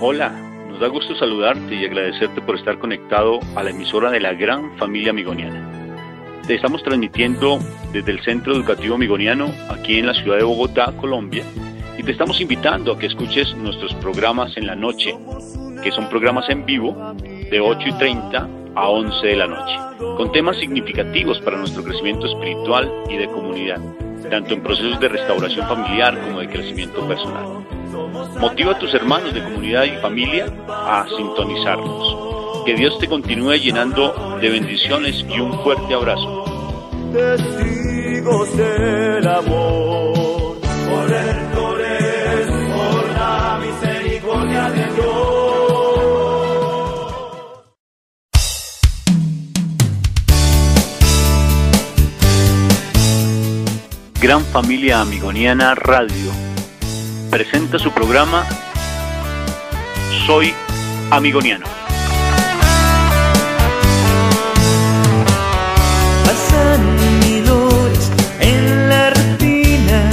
Hola, nos da gusto saludarte y agradecerte por estar conectado a la emisora de la gran familia amigoniana. Te estamos transmitiendo desde el Centro Educativo Amigoniano, aquí en la ciudad de Bogotá, Colombia, y te estamos invitando a que escuches nuestros programas en la noche, que son programas en vivo de 8:30 a 11 de la noche, con temas significativos para nuestro crecimiento espiritual y de comunidad, tanto en procesos de restauración familiar como de crecimiento personal. Motiva a tus hermanos de comunidad y familia a sintonizarnos. Que Dios te continúe llenando de bendiciones y un fuerte abrazo. Testigos del amor, por la misericordia de Dios. Gran Familia Amigoniana Radio presenta su programa Soy Amigoniano. Pasan mil horas en la rutina,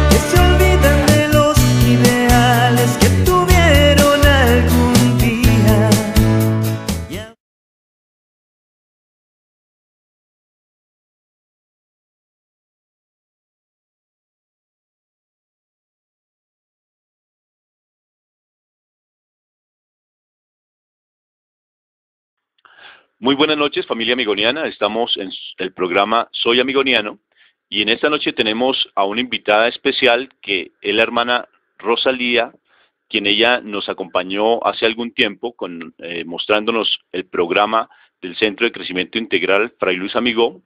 que se olvidan de los ideales que tuvieron algún día. Muy buenas noches, familia amigoniana. Estamos en el programa Soy Amigoniano y en esta noche tenemos a una invitada especial que es la hermana Rosalía, quien ella nos acompañó hace algún tiempo mostrándonos el programa del Centro de Crecimiento Integral Fray Luis Amigó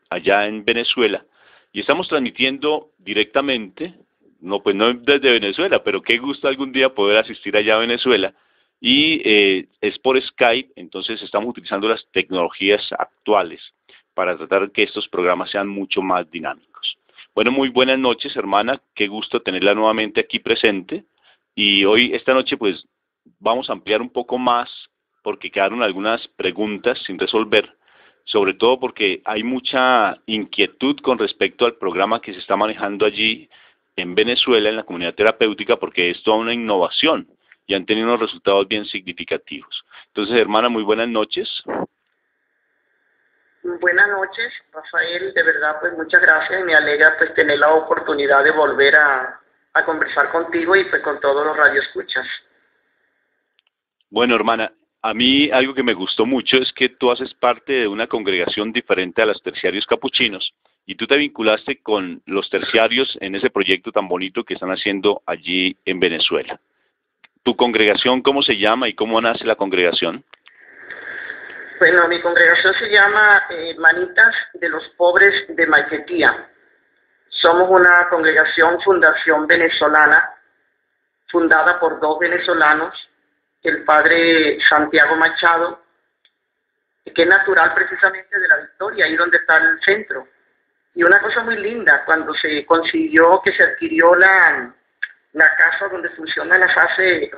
allá en Venezuela, y estamos transmitiendo directamente, no desde Venezuela, pero qué gusto algún día poder asistir allá a Venezuela. Y es por Skype, entonces estamos utilizando las tecnologías actuales para tratar de que estos programas sean mucho más dinámicos. Bueno, muy buenas noches, hermana, qué gusto tenerla nuevamente aquí presente. Y esta noche, pues, vamos a ampliar un poco más, porque quedaron algunas preguntas sin resolver, sobre todo porque hay mucha inquietud con respecto al programa que se está manejando allí en Venezuela, en la comunidad terapéutica, porque es toda una innovación y han tenido unos resultados bien significativos. Entonces, hermana, muy buenas noches. Buenas noches, Rafael, de verdad, pues muchas gracias y me alegra pues tener la oportunidad de volver a conversar contigo y pues con todos los radioescuchas. Bueno, hermana, a mí algo que me gustó mucho es que tú haces parte de una congregación diferente a los terciarios capuchinos y tú te vinculaste con los terciarios en ese proyecto tan bonito que están haciendo allí en Venezuela. ¿Tu congregación cómo se llama y cómo nace la congregación? Bueno, mi congregación se llama Hermanitas de los Pobres de Maiquetía. Somos una congregación fundación venezolana, fundada por dos venezolanos, el padre Santiago Machado, que es natural precisamente de La Victoria, ahí donde está el centro. Y una cosa muy linda, cuando se consiguió que se adquirió la casa donde funciona la fase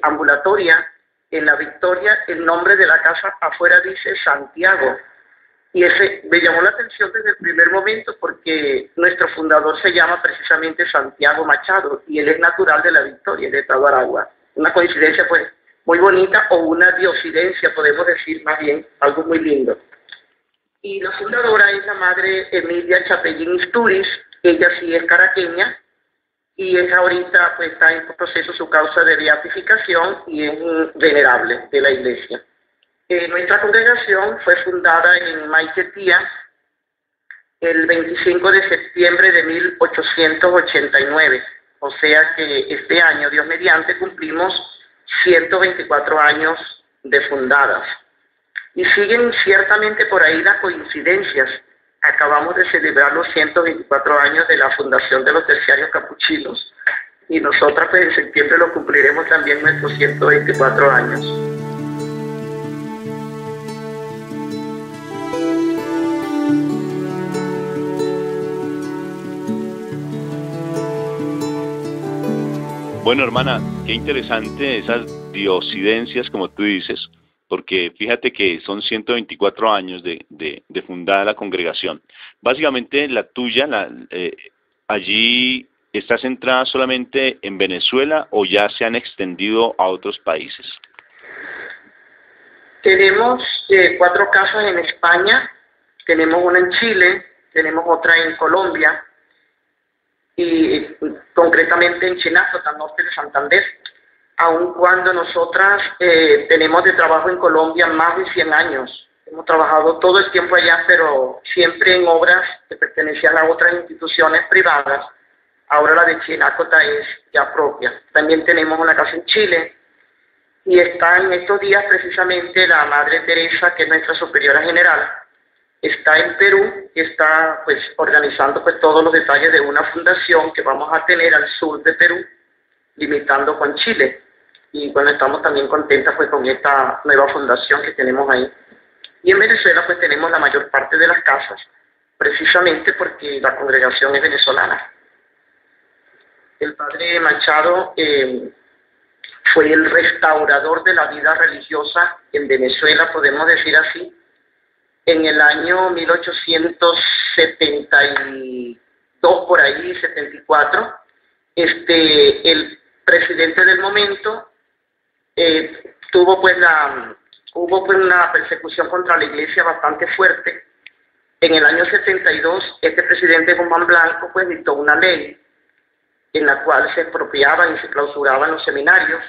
ambulatoria, en La Victoria, el nombre de la casa afuera dice Santiago. Y ese me llamó la atención desde el primer momento porque nuestro fundador se llama precisamente Santiago Machado y él es natural de La Victoria, de Estado Aragua. Una coincidencia pues muy bonita, o una diosidencia, podemos decir más bien, algo muy lindo. Y la fundadora es la madre Emilia Chapellín Isturiz, ella sí es caraqueña, y es ahorita pues está en proceso su causa de beatificación y es un venerable de la iglesia. Nuestra congregación fue fundada en Maiquetía el 25 de septiembre de 1889, o sea que este año, Dios mediante, cumplimos 124 años de fundadas. Y siguen ciertamente por ahí las coincidencias. Acabamos de celebrar los 124 años de la fundación de los terciarios capuchinos y nosotras pues en septiembre lo cumpliremos también nuestros 124 años. Bueno, hermana, qué interesante esas diosidencias, como tú dices, porque fíjate que son 124 años de fundada la congregación. Básicamente la tuya, allí ¿está centrada solamente en Venezuela o ya se han extendido a otros países? Tenemos 4 casas en España, tenemos una en Chile, tenemos otra en Colombia y concretamente en Chinazos, al norte de Santander. Aun cuando nosotras tenemos de trabajo en Colombia más de 100 años. Hemos trabajado todo el tiempo allá, pero siempre en obras que pertenecían a otras instituciones privadas. Ahora la de Chinacota es ya propia. También tenemos una casa en Chile y está en estos días precisamente la Madre Teresa, que es nuestra superiora general, está en Perú y está pues organizando pues todos los detalles de una fundación que vamos a tener al sur de Perú, limitando con Chile. Y bueno, estamos también contentas pues con esta nueva fundación que tenemos ahí. Y en Venezuela pues tenemos la mayor parte de las casas, precisamente porque la congregación es venezolana. El padre Machado fue el restaurador de la vida religiosa en Venezuela, podemos decir así. En el año 1872, por ahí, 74, el presidente del momento hubo pues una persecución contra la iglesia bastante fuerte. En el año 72, este presidente Guzmán Blanco pues dictó una ley en la cual se expropiaban y se clausuraban los seminarios,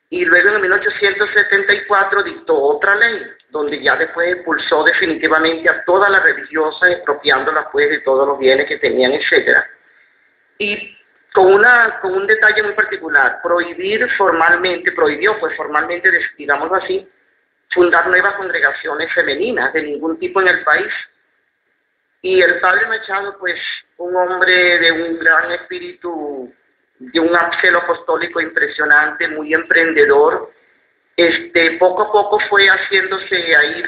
y luego en 1874 dictó otra ley, donde ya después expulsó definitivamente a todas las religiosas, expropiándolas pues de todos los bienes que tenían, etcétera. Y con un detalle muy particular, prohibió formalmente, digámoslo así, fundar nuevas congregaciones femeninas de ningún tipo en el país. Y el padre Machado, pues, un hombre de un gran espíritu, de un celo apostólico impresionante, muy emprendedor, poco a poco fue haciéndose ahí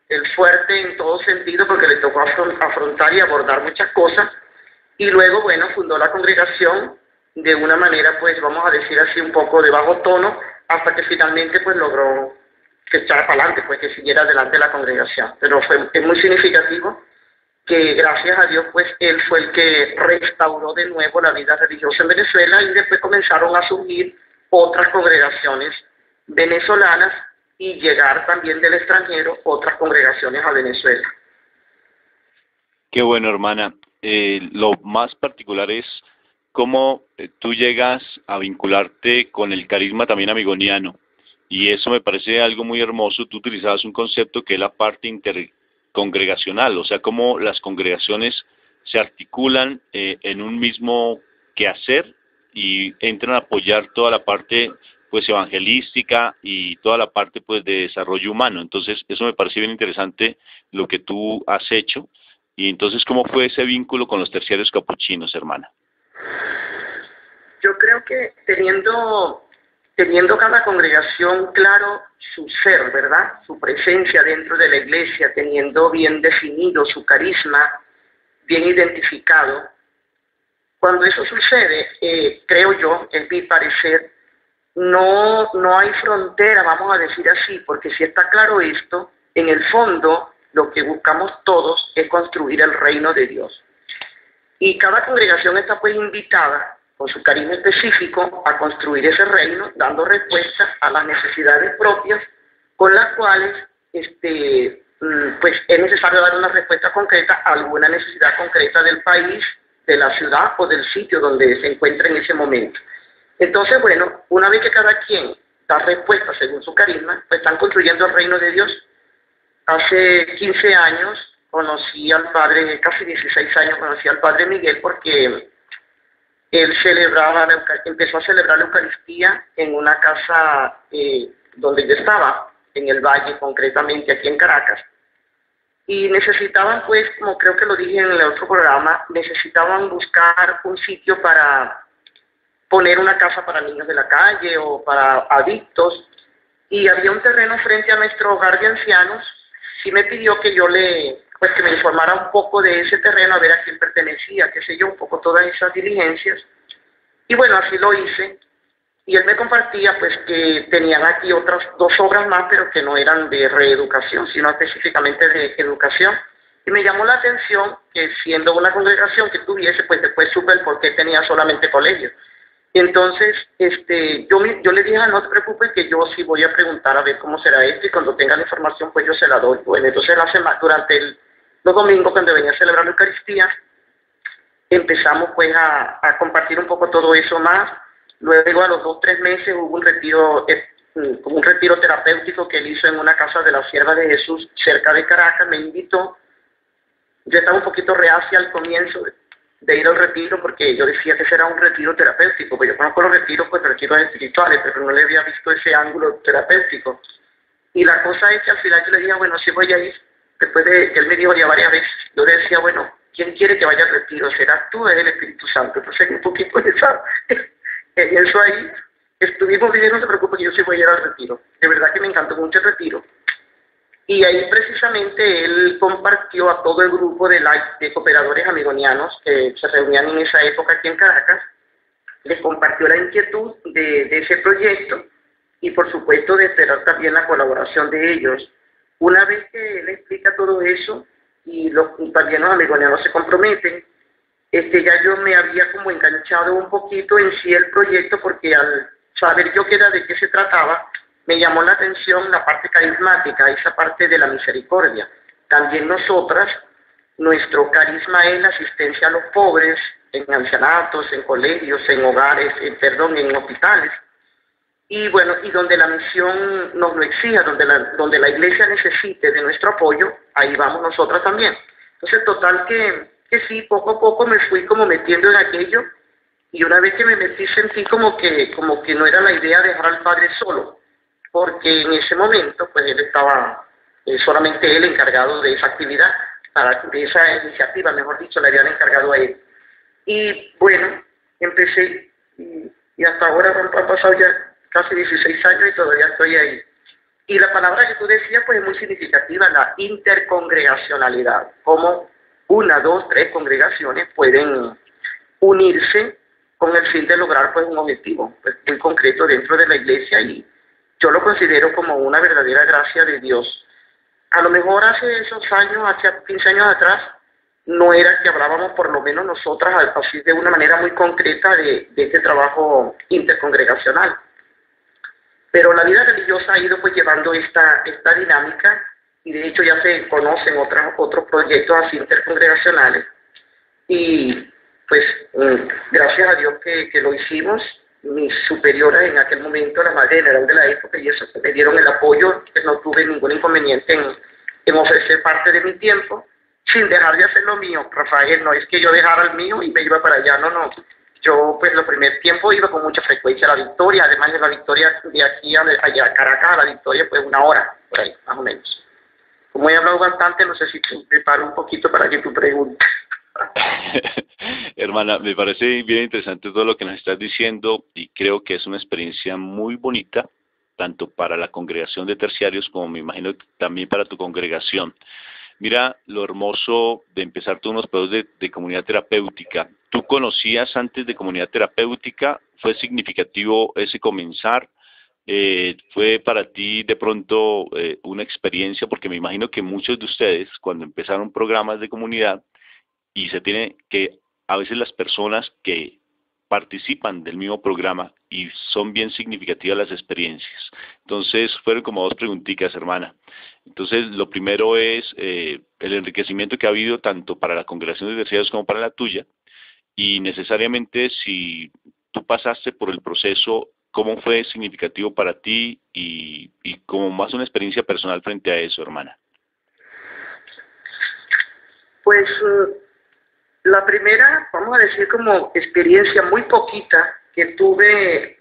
el fuerte en todo sentido, porque le tocó afrontar y abordar muchas cosas. Y luego, bueno, fundó la congregación de una manera, pues, vamos a decir así, un poco de bajo tono, hasta que finalmente, pues, logró que echara para adelante, pues, que siguiera adelante la congregación. Pero es muy significativo que, gracias a Dios, pues, él fue el que restauró de nuevo la vida religiosa en Venezuela, y después comenzaron a surgir otras congregaciones venezolanas y llegar también del extranjero otras congregaciones a Venezuela. Qué bueno, hermana. Lo más particular es cómo tú llegas a vincularte con el carisma también amigoniano, y eso me parece algo muy hermoso. Tú utilizabas un concepto que es la parte intercongregacional, o sea, cómo las congregaciones se articulan en un mismo quehacer y entran a apoyar toda la parte pues evangelística y toda la parte pues de desarrollo humano. Entonces eso me parece bien interesante lo que tú has hecho. Y entonces, ¿cómo fue ese vínculo con los terciarios capuchinos, hermana? Yo creo que teniendo cada congregación claro su ser, ¿verdad? Su presencia dentro de la iglesia, teniendo bien definido su carisma, bien identificado. Cuando eso sucede, creo yo, en mi parecer, no hay frontera, vamos a decir así, porque si está claro esto, en el fondo lo que buscamos todos es construir el reino de Dios. Y cada congregación está pues invitada, con su carisma específico, a construir ese reino, dando respuesta a las necesidades propias, con las cuales pues es necesario dar una respuesta concreta a alguna necesidad concreta del país, de la ciudad o del sitio donde se encuentra en ese momento. Entonces, bueno, una vez que cada quien da respuesta según su carisma, pues están construyendo el reino de Dios. Hace 15 años conocí al padre, casi 16 años conocí al padre Miguel, porque él empezó a celebrar la Eucaristía en una casa donde yo estaba, en el Valle, concretamente aquí en Caracas. Y necesitaban, pues, como creo que lo dije en el otro programa, necesitaban buscar un sitio para poner una casa para niños de la calle o para adictos. Y había un terreno frente a nuestro hogar de ancianos. Sí me pidió que yo que me informara un poco de ese terreno, a ver a quién pertenecía, qué sé yo, un poco todas esas diligencias. Y bueno, así lo hice. Y él me compartía pues que tenían aquí otras 2 obras más, pero que no eran de reeducación, sino específicamente de educación. Y me llamó la atención que siendo una congregación que tuviese, pues después supe el por qué tenía solamente colegios. Y entonces yo le dije, no te preocupes, que yo sí voy a preguntar a ver cómo será esto, y cuando tenga la información pues yo se la doy. Bueno, entonces durante los domingos, cuando venía a celebrar la Eucaristía, empezamos pues a compartir un poco todo eso más. Luego a los 2 o 3 meses hubo un retiro terapéutico que él hizo en una casa de la Sierva de Jesús cerca de Caracas. Me invitó. Yo estaba un poquito reacia al comienzo de ir al retiro, porque yo decía que será un retiro terapéutico, pues yo conozco los retiros, pues retiros espirituales, pero no le había visto ese ángulo terapéutico. Y la cosa es que al final yo le dije, bueno, sí voy a ir. Después de que él me dijo ya varias veces, yo le decía, bueno, ¿quién quiere que vaya al retiro? ¿Serás tú o es el Espíritu Santo? Entonces un poquito en eso ahí estuvimos bien, no se preocupe que yo sí voy a ir al retiro. De verdad que me encantó mucho el retiro. Y ahí precisamente él compartió a todo el grupo de cooperadores amigonianos que se reunían en esa época aquí en Caracas, les compartió la inquietud de ese proyecto y por supuesto de esperar también la colaboración de ellos. Una vez que él explica todo eso y también los amigonianos se comprometen, ya yo me había como enganchado un poquito en sí el proyecto, porque al saber yo que era de qué se trataba, me llamó la atención la parte carismática, esa parte de la misericordia. También nosotras, nuestro carisma es la asistencia a los pobres, en ancianatos, en colegios, en hogares, en hospitales. Y bueno, y donde la misión nos lo exija, donde la iglesia necesite de nuestro apoyo, ahí vamos nosotras también. Entonces, total que sí, poco a poco me fui como metiendo en aquello, y una vez que me metí sentí como que no era la idea dejar al padre solo, porque en ese momento pues él estaba, solamente él encargado de esa actividad, de esa iniciativa, mejor dicho, le habían encargado a él. Y bueno, empecé, y hasta ahora han pasado ya casi 16 años y todavía estoy ahí. Y la palabra que tú decías pues es muy significativa, la intercongregacionalidad, como 1, 2, 3 congregaciones pueden unirse con el fin de lograr pues un objetivo pues muy concreto dentro de la iglesia, y yo lo considero como una verdadera gracia de Dios. A lo mejor hace esos años, hace 15 años atrás, no era que hablábamos, por lo menos nosotras, así de una manera muy concreta de este trabajo intercongregacional. Pero la vida religiosa ha ido pues llevando esta dinámica, y de hecho ya se conocen otros proyectos así intercongregacionales, y pues gracias a Dios que lo hicimos. Mis superioras en aquel momento, la madre general de la época, y eso, me dieron el apoyo, que no tuve ningún inconveniente en ofrecer parte de mi tiempo, sin dejar de hacer lo mío. Rafael, no es que yo dejara el mío y me iba para allá, no. Yo pues los primer tiempo iba con mucha frecuencia a La Victoria, además de La Victoria de aquí allá a Caracas a La Victoria pues 1 hora, por ahí, más o menos. Como he hablado bastante, no sé si te paro un poquito para que tú preguntes. Hermana, me parece bien interesante todo lo que nos estás diciendo, y creo que es una experiencia muy bonita, tanto para la congregación de terciarios como me imagino también para tu congregación. Mira lo hermoso de empezar todos unos procesos de comunidad terapéutica. ¿Tú conocías antes de comunidad terapéutica? ¿Fue significativo ese comenzar? ¿Fue para ti de pronto una experiencia? Porque me imagino que muchos de ustedes, cuando empezaron programas de comunidad, y se tiene que, a veces las personas que participan del mismo programa, y son bien significativas las experiencias. Entonces, fueron como 2 preguntitas, hermana. Entonces, lo primero es el enriquecimiento que ha habido tanto para la congregación de terciarios como para la tuya, y necesariamente si tú pasaste por el proceso, ¿cómo fue significativo para ti y como más una experiencia personal frente a eso, hermana? Pues la primera, vamos a decir como experiencia muy poquita que tuve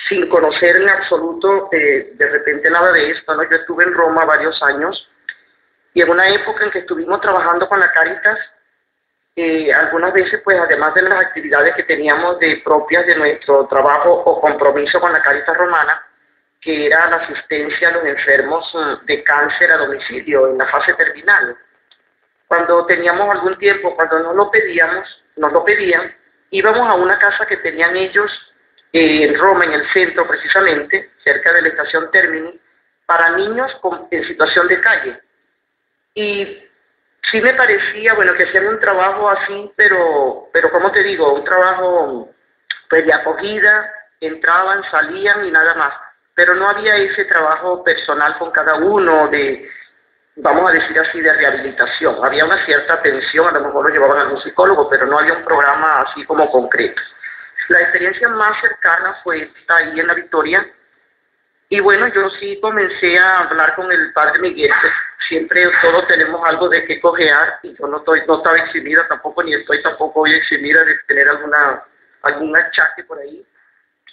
sin conocer en absoluto de repente nada de esto, ¿no? Yo estuve en Roma varios años, y en una época en que estuvimos trabajando con la Cáritas, algunas veces pues además de las actividades que teníamos propias de nuestro trabajo o compromiso con la Cáritas Romana, que era la asistencia a los enfermos de cáncer a domicilio en la fase terminal. Cuando teníamos algún tiempo, cuando nos lo pedían, íbamos a una casa que tenían ellos en Roma, en el centro precisamente, cerca de la estación Termini, para niños en situación de calle. Y sí me parecía, bueno, que hacían un trabajo así, pero como te digo, un trabajo pues de acogida, entraban, salían y nada más. Pero no había ese trabajo personal con cada uno de, vamos a decir así, de rehabilitación. Había una cierta atención, a lo mejor lo llevaban a algún psicólogo, pero no había un programa así como concreto. La experiencia más cercana fue esta ahí en La Victoria. Y bueno, yo sí comencé a hablar con el padre Miguel, pues, siempre todos tenemos algo de qué cojear, y yo no estaba eximida tampoco, ni estoy tampoco hoy eximida de tener algún achaque por ahí.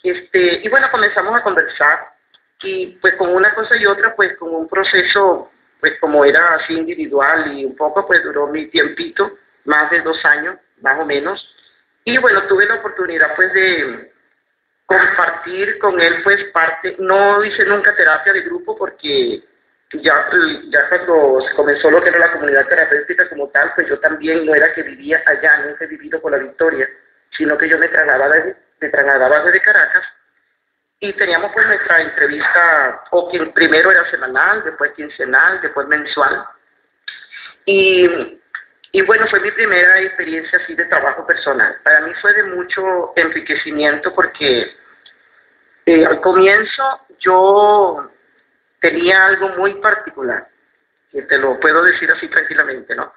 Y bueno, comenzamos a conversar, y pues con una cosa y otra, pues con un proceso, pues como era así individual y un poco, pues duró mi tiempito, más de 2 años, más o menos. Y bueno, tuve la oportunidad pues de compartir con él pues parte, no hice nunca terapia de grupo porque ya cuando se comenzó lo que era la comunidad terapéutica como tal, pues yo también no era que vivía allá, nunca he vivido por La Victoria, sino que yo me trasladaba desde Caracas y teníamos pues nuestra entrevista, o que primero era semanal, después quincenal, después mensual. Y bueno, fue mi primera experiencia así de trabajo personal. Para mí fue de mucho enriquecimiento porque al comienzo yo tenía algo muy particular, que te lo puedo decir así tranquilamente, ¿no?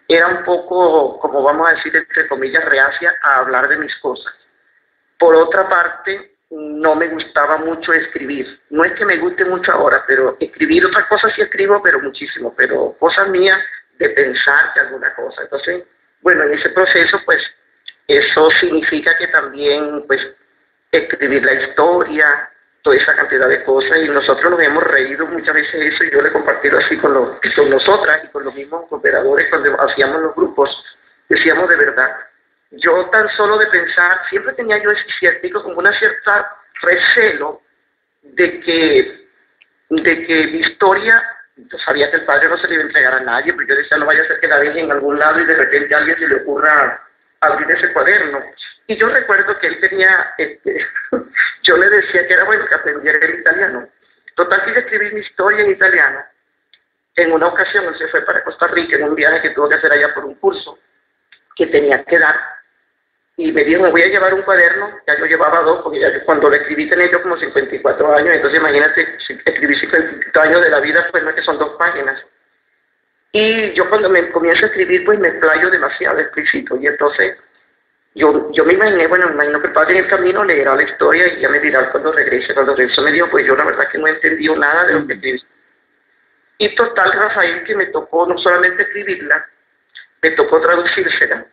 Era un poco, como vamos a decir, entre comillas, reacia a hablar de mis cosas. Por otra parte, no me gustaba mucho escribir. No es que me guste mucho ahora, pero escribir otras cosas sí escribo, pero muchísimo, pero cosas mías de pensar que alguna cosa. Entonces, bueno, en ese proceso, pues, eso significa que también, pues, escribir la historia, toda esa cantidad de cosas, y nosotros nos hemos reído muchas veces de eso, y yo le he compartido así con nosotras y con los mismos operadores cuando hacíamos los grupos, decíamos de verdad, yo tan solo de pensar, siempre tenía yo ese ciertico, como una cierta recelo de que mi historia, yo sabía que el padre no se le iba a entregar a nadie, pero yo decía, no vaya a ser que la deje en algún lado y de repente a alguien se le ocurra abrir ese cuaderno. Y yo recuerdo que él tenía, yo le decía que era bueno que aprendiera el italiano. Total, que yo escribí mi historia en italiano. En una ocasión él se fue para Costa Rica en un viaje que tuvo que hacer allá por un curso que tenía que dar. Y me dijo, me voy a llevar un cuaderno, ya yo llevaba 2, porque ya cuando lo escribí tenía yo como 54 años, entonces imagínate, si escribí 54 años de la vida, pues no es que son 2 páginas. Y yo cuando me comienzo a escribir, pues me explayo demasiado explícito, y entonces yo me imaginé, bueno, me imagino que el padre en el camino leerá la historia y ya me dirá cuando regrese. Cuando regresó me dijo, pues yo la verdad que no he entendido nada de lo que escribí. Y total, Rafael, que me tocó no solamente escribirla, me tocó traducírsela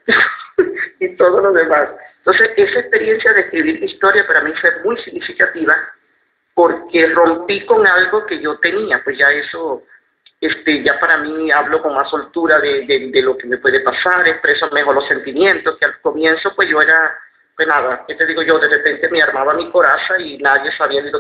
y todo lo demás. Entonces, esa experiencia de escribir historia para mí fue muy significativa porque rompí con algo que yo tenía, pues ya eso, ya para mí hablo con más soltura de lo que me puede pasar, expreso mejor los sentimientos, que al comienzo pues yo era, pues nada, ¿qué te digo yo? De repente me armaba mi coraza y nadie sabía ni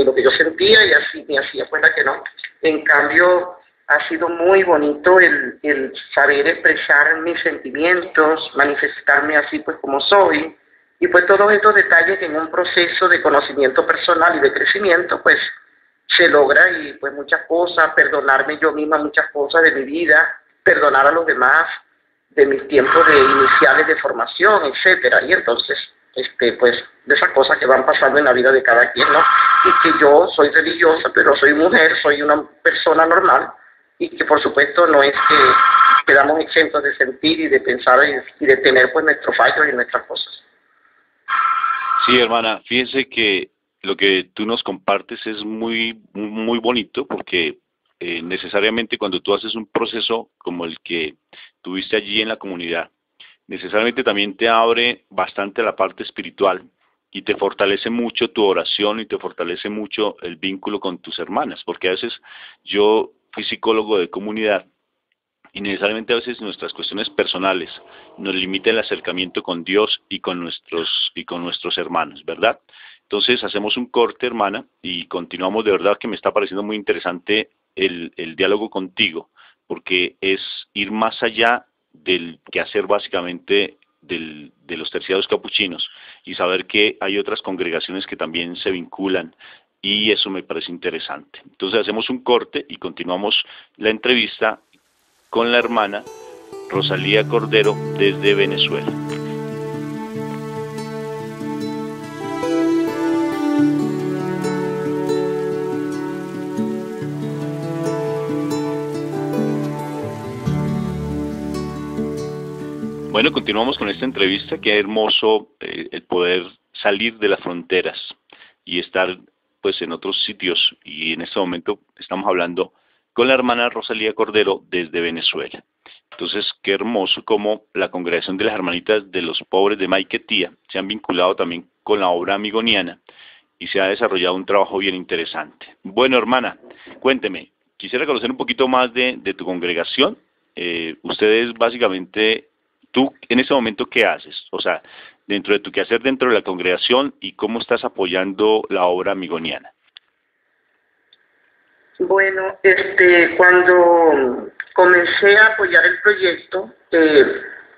lo que yo sentía y así me hacía cuenta que no. En cambio, ha sido muy bonito el saber expresar mis sentimientos, manifestarme así pues como soy, y pues todos estos detalles que en un proceso de conocimiento personal y de crecimiento pues se logra, y pues muchas cosas, perdonarme yo misma muchas cosas de mi vida, perdonar a los demás de mis tiempos iniciales de formación, etcétera, y entonces pues de esas cosas que van pasando en la vida de cada quien, ¿no? Y que yo soy religiosa, pero soy mujer, soy una persona normal, y que por supuesto no es que quedamos exentos de sentir y de pensar y de tener pues nuestros fallos y nuestras cosas. Sí, hermana, fíjense que lo que tú nos compartes es muy bonito porque necesariamente cuando tú haces un proceso como el que tuviste allí en la comunidad, necesariamente también te abre bastante la parte espiritual y te fortalece mucho tu oración y te fortalece mucho el vínculo con tus hermanas, porque a veces yo fui psicólogo de comunidad y necesariamente a veces nuestras cuestiones personales nos limita el acercamiento con Dios y con nuestros hermanos, ¿verdad? Entonces hacemos un corte, hermana, y continuamos. De verdad que me está pareciendo muy interesante el diálogo contigo, porque es ir más allá del quehacer básicamente de los terciarios capuchinos y saber que hay otras congregaciones que también se vinculan, y eso me parece interesante. Entonces hacemos un corte y continuamos la entrevista con la hermana Rosalía Cordero desde Venezuela. Bueno, continuamos con esta entrevista. Qué hermoso el poder salir de las fronteras y estar pues en otros sitios, y en este momento estamos hablando con la hermana Rosalía Cordero desde Venezuela. Entonces, qué hermoso como la congregación de las hermanitas de los pobres de Maiquetía se han vinculado también con la obra amigoniana y se ha desarrollado un trabajo bien interesante. Bueno, hermana, cuénteme, quisiera conocer un poquito más de tu congregación. Ustedes básicamente, tú en este momento, ¿qué haces? O sea, dentro de tu quehacer dentro de la congregación, y cómo estás apoyando la obra amigoniana. Bueno, cuando comencé a apoyar el proyecto,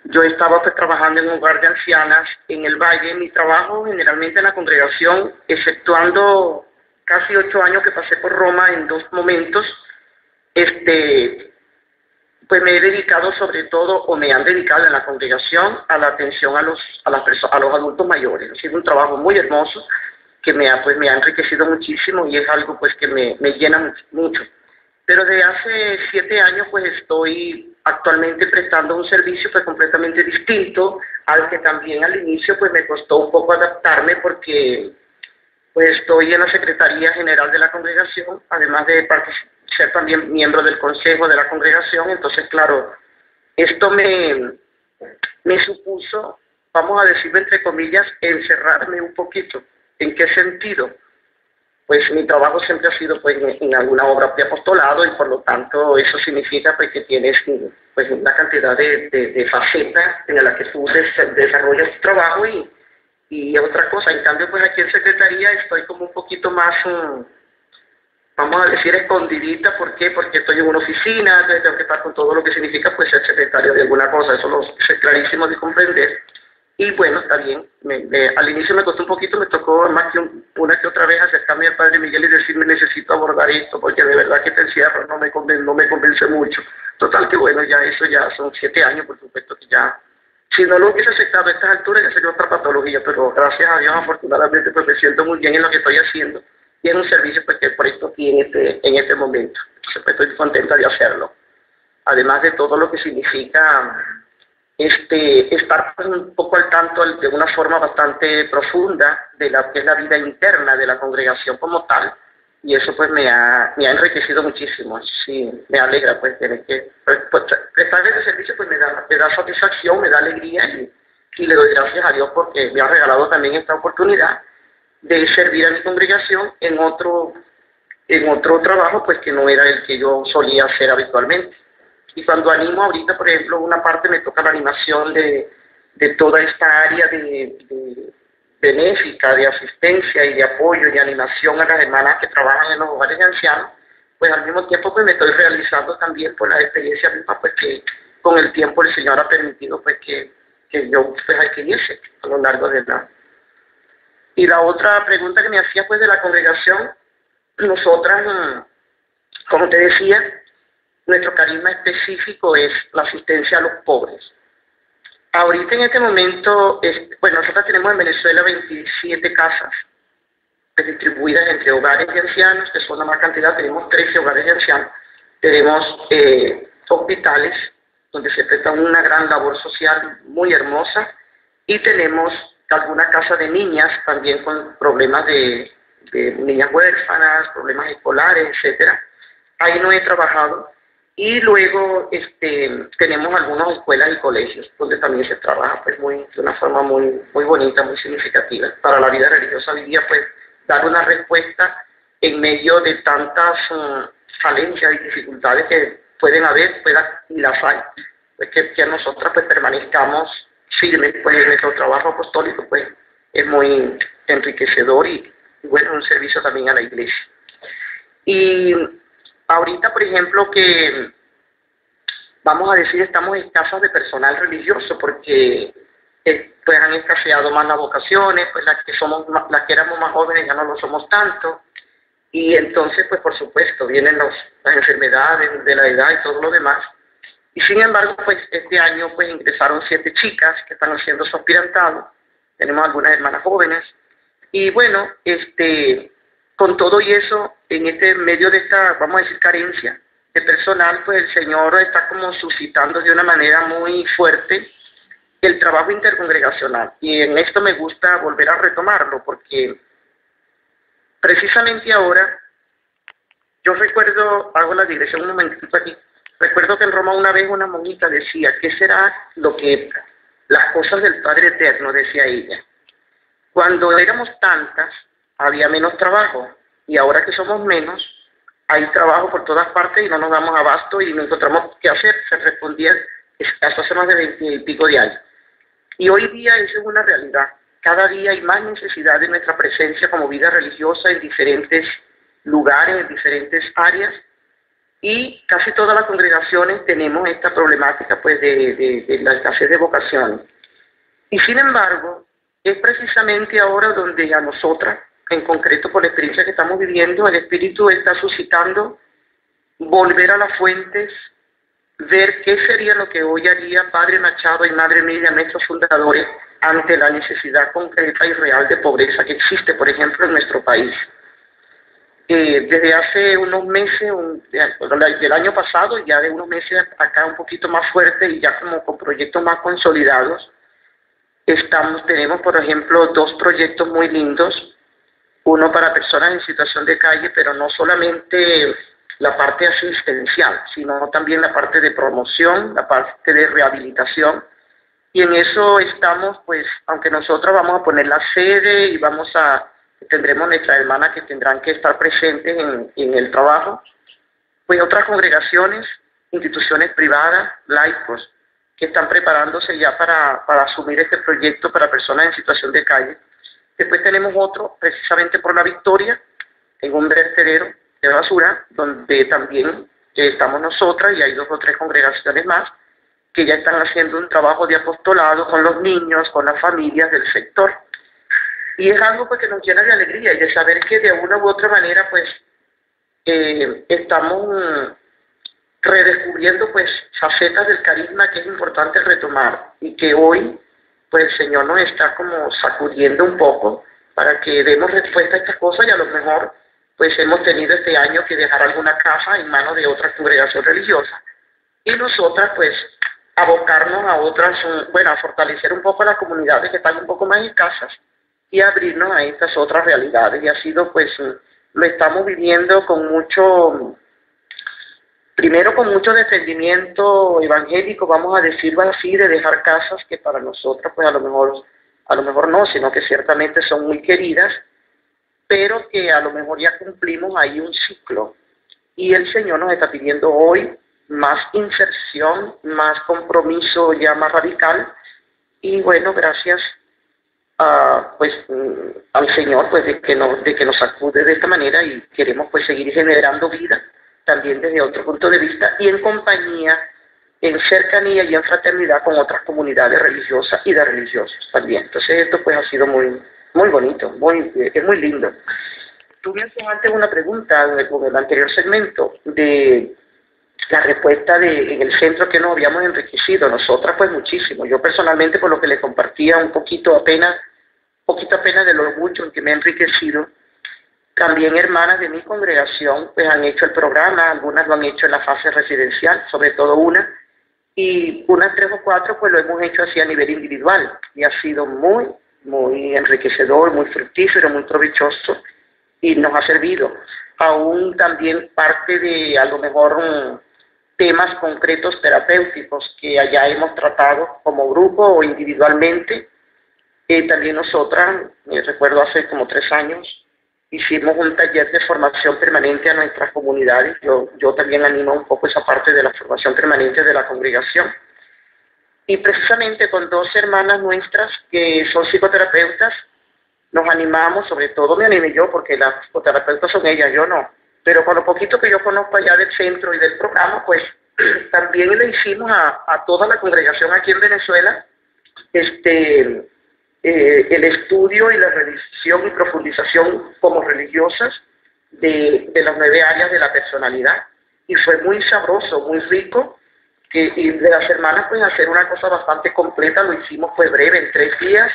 yo estaba pues trabajando en un hogar de ancianas en el Valle. Mi trabajo generalmente en la congregación, exceptuando casi 8 años que pasé por Roma en 2 momentos, pues me he dedicado sobre todo, o me han dedicado en la congregación, a la atención a los adultos mayores. Ha sido un trabajo muy hermoso que me ha enriquecido muchísimo, y es algo pues que me llena mucho. Pero desde hace 7 años pues estoy actualmente prestando un servicio pues completamente distinto, al que también al inicio pues me costó un poco adaptarme, porque pues estoy en la Secretaría General de la congregación, además de ser también miembro del Consejo de la congregación. Entonces, claro, esto me supuso, vamos a decirlo entre comillas, encerrarme un poquito. ¿En qué sentido? Pues mi trabajo siempre ha sido pues en alguna obra de apostolado, y por lo tanto eso significa pues que tienes pues una cantidad de facetas en la que tú desarrollas tu trabajo, y otra cosa. En cambio pues aquí en Secretaría estoy como un poquito más, vamos a decir, escondidita. ¿Por qué? Porque estoy en una oficina, entonces tengo que estar con todo lo que significa pues ser secretario de alguna cosa. Eso lo es clarísimo de comprender. Y bueno, está bien. Al inicio me costó un poquito, me tocó más que una que otra vez acercarme al Padre Miguel y decirme: necesito abordar esto, porque de verdad que te encierro, no me convence mucho. Total que bueno, ya eso ya son 7 años, por supuesto que ya, si no lo hubiese aceptado a estas alturas, ya sería otra patología, pero gracias a Dios, afortunadamente, pues me siento muy bien en lo que estoy haciendo, y es un servicio pues que presto aquí en este momento. Entonces pues estoy contenta de hacerlo. Además de todo lo que significa estar pues un poco al tanto de una forma bastante profunda de la que es la vida interna de la congregación como tal, y eso pues me ha enriquecido muchísimo. Sí, me alegra pues tener que prestar este servicio, pues me da satisfacción, me da alegría, y le doy gracias a Dios porque me ha regalado también esta oportunidad de servir a mi congregación en otro trabajo pues que no era el que yo solía hacer habitualmente. Y cuando animo ahorita, por ejemplo, una parte me toca la animación de toda esta área de benéfica, de asistencia y de apoyo y animación a las hermanas que trabajan en los hogares de ancianos, pues al mismo tiempo pues me estoy realizando también por la experiencia misma, pues que con el tiempo el Señor ha permitido pues que yo pues adquiriese a lo largo de la... Y la otra pregunta que me hacía pues de la congregación, nosotras, como te decía, nuestro carisma específico es la asistencia a los pobres. Ahorita en este momento, bueno, nosotros tenemos en Venezuela 27 casas distribuidas entre hogares de ancianos, que son la más cantidad. Tenemos 13 hogares de ancianos. Tenemos hospitales donde se presta una gran labor social muy hermosa, y tenemos alguna casa de niñas también con problemas de niñas huérfanas, problemas escolares, etcétera. Ahí no he trabajado. Y luego tenemos algunas escuelas y colegios donde también se trabaja pues de una forma muy bonita, muy significativa para la vida religiosa hoy día, pues dar una respuesta en medio de tantas falencias y dificultades que pueden haber, y las hay, pues que nosotras pues permanezcamos firmes pues en nuestro trabajo apostólico, pues es muy enriquecedor, y bueno, un servicio también a la iglesia. Y ahorita, por ejemplo, que vamos a decir, estamos escasos de personal religioso porque pues han escaseado más las vocaciones, pues las que éramos más jóvenes ya no lo somos tanto, y entonces pues por supuesto vienen las enfermedades de la edad y todo lo demás, Y sin embargo, pues este año pues ingresaron 7 chicas que están haciendo su aspirantado. Tenemos algunas hermanas jóvenes. Y bueno, con todo y eso, en este medio de esta, vamos a decir, carencia de personal, pues el Señor está como suscitando de una manera muy fuerte el trabajo intercongregacional. Y en esto me gusta volver a retomarlo, porque precisamente ahora, yo recuerdo, hago la digresión un momentito aquí, recuerdo que en Roma una vez una monjita decía, ¿qué será lo que las cosas del Padre Eterno? Decía ella. Cuando éramos tantas, había menos trabajo, y ahora que somos menos, hay trabajo por todas partes y no nos damos abasto y no encontramos qué hacer. Se respondía eso hace más de 20 y pico de años. Y hoy día eso es una realidad. Cada día hay más necesidad de nuestra presencia como vida religiosa en diferentes lugares, en diferentes áreas, y casi todas las congregaciones tenemos esta problemática pues de la escasez de vocaciones. Y sin embargo, es precisamente ahora donde a nosotras, en concreto por la experiencia que estamos viviendo, el Espíritu está suscitando volver a las fuentes, ver qué sería lo que hoy haría Padre Machado y Madre Emilia, nuestros fundadores, ante la necesidad concreta y real de pobreza que existe, por ejemplo, en nuestro país. Desde hace unos meses, del año pasado, ya de unos meses acá un poquito más fuerte y ya como con proyectos más consolidados, tenemos, por ejemplo, 2 proyectos muy lindos. Uno para personas en situación de calle, pero no solamente la parte asistencial, sino también la parte de promoción, la parte de rehabilitación. Y en eso estamos, pues, aunque nosotros vamos a poner la sede y tendremos nuestras hermanas que tendrán que estar presentes en el trabajo, pues otras congregaciones, instituciones privadas, laicos, que están preparándose ya para asumir este proyecto para personas en situación de calle. Después tenemos otro, precisamente por la Victoria, en un vertedero de basura, donde también estamos nosotras y hay 2 o 3 congregaciones más que ya están haciendo un trabajo de apostolado con los niños, con las familias del sector. Y es algo pues que nos llena de alegría y de saber que de una u otra manera pues estamos redescubriendo pues facetas del carisma que es importante retomar y que hoy pues el Señor nos está como sacudiendo un poco para que demos respuesta a estas cosas, y a lo mejor pues hemos tenido este año que dejar alguna casa en manos de otras congregaciones religiosas y nosotras pues abocarnos a otras, a fortalecer un poco las comunidades que están un poco más escasas y abrirnos a estas otras realidades. Y ha sido pues, lo estamos viviendo con mucho, primero con mucho defendimiento evangélico, vamos a decirlo así, de dejar casas que para nosotras pues a lo mejor no, sino que ciertamente son muy queridas, pero que a lo mejor ya cumplimos ahí un ciclo. Y el Señor nos está pidiendo hoy más inserción, más compromiso ya más radical, y bueno, gracias pues al Señor pues de que nos sacude de esta manera, y queremos pues seguir generando vida también desde otro punto de vista y en compañía, en cercanía y en fraternidad con otras comunidades religiosas y de religiosos también. Entonces esto pues ha sido muy bonito, es muy lindo. Tú me haces antes una pregunta con el anterior segmento de la respuesta en el centro que nos habíamos enriquecido, nosotras pues muchísimo. Yo personalmente, por lo que le compartía un poquito apenas de lo mucho en que me he enriquecido, también hermanas de mi congregación pues han hecho el programa, algunas lo han hecho en la fase residencial, sobre todo una, y unas 3 o 4 pues lo hemos hecho así a nivel individual, y ha sido muy enriquecedor, muy fructífero, muy provechoso, y nos ha servido. Aún también parte de, a lo mejor, temas concretos terapéuticos que allá hemos tratado como grupo o individualmente. También nosotras, recuerdo hace como 3 años, hicimos un taller de formación permanente a nuestras comunidades. Yo también animo un poco esa parte de la formación permanente de la congregación. Y precisamente con 2 hermanas nuestras que son psicoterapeutas, nos animamos, sobre todo me animé yo, porque las psicoterapeutas son ellas, yo no. Pero con lo poquito que yo conozco allá del centro y del programa, pues también le hicimos a toda la congregación aquí en Venezuela el estudio y la revisión y profundización como religiosas de las 9 áreas de la personalidad. Y fue muy sabroso, muy rico, y de las hermanas pues hacer una cosa bastante completa, lo hicimos pues breve, en 3 días,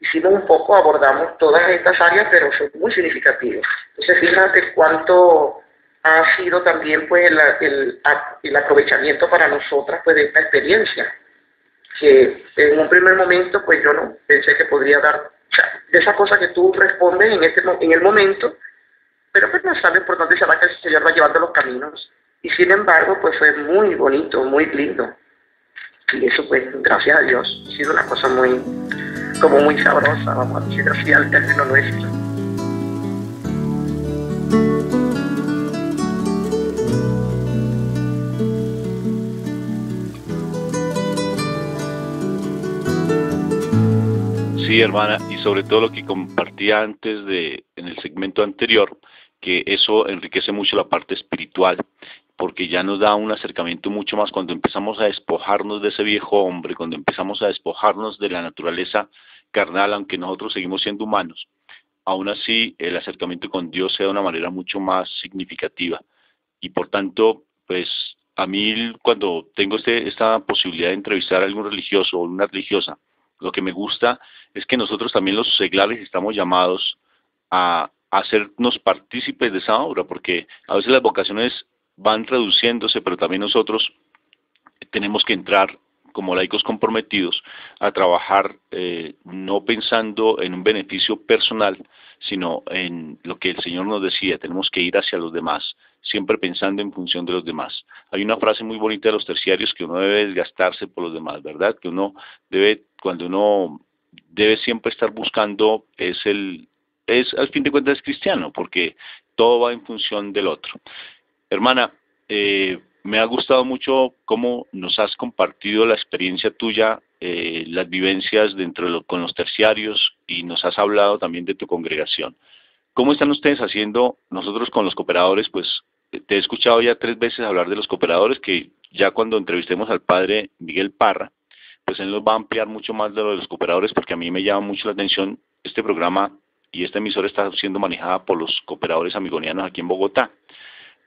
hicimos un poco, abordamos todas estas áreas, pero son muy significativas. Entonces fíjate cuánto ha sido también pues el aprovechamiento para nosotras pues de esta experiencia, que en un primer momento pues yo no pensé que podría dar, o sea, de esa cosa que tú respondes en el momento, pero pues no sabes por dónde se va, que el Señor va llevando los caminos. Y sin embargo, pues fue muy bonito, muy lindo. Y eso pues, gracias a Dios, ha sido una cosa muy sabrosa, vamos a decir así, al término nuestro. Sí, hermana, y sobre todo lo que compartía antes en el segmento anterior, que eso enriquece mucho la parte espiritual, porque ya nos da un acercamiento mucho más cuando empezamos a despojarnos de ese viejo hombre, cuando empezamos a despojarnos de la naturaleza carnal, aunque nosotros seguimos siendo humanos. Aún así, el acercamiento con Dios se da de una manera mucho más significativa. Y por tanto, pues a mí cuando tengo esta posibilidad de entrevistar a algún religioso o una religiosa, lo que me gusta es que nosotros también los seglares estamos llamados a hacernos partícipes de esa obra, porque a veces las vocaciones van reduciéndose, pero también nosotros tenemos que entrar como laicos comprometidos a trabajar no pensando en un beneficio personal, sino en lo que el Señor nos decía, tenemos que ir hacia los demás, siempre pensando en función de los demás. Hay una frase muy bonita de los terciarios que uno debe desgastarse por los demás, ¿verdad? Que cuando uno debe siempre estar buscando al fin de cuentas es cristiano, porque todo va en función del otro. Hermana, me ha gustado mucho cómo nos has compartido la experiencia tuya, las vivencias con los terciarios, y nos has hablado también de tu congregación. ¿Cómo están ustedes haciendo? Nosotros con los cooperadores, pues te he escuchado ya 3 veces hablar de los cooperadores, que ya cuando entrevistemos al padre Miguel Parra, pues él nos va a ampliar mucho más de lo de los cooperadores, porque a mí me llama mucho la atención este programa y esta emisora está siendo manejada por los cooperadores amigonianos aquí en Bogotá.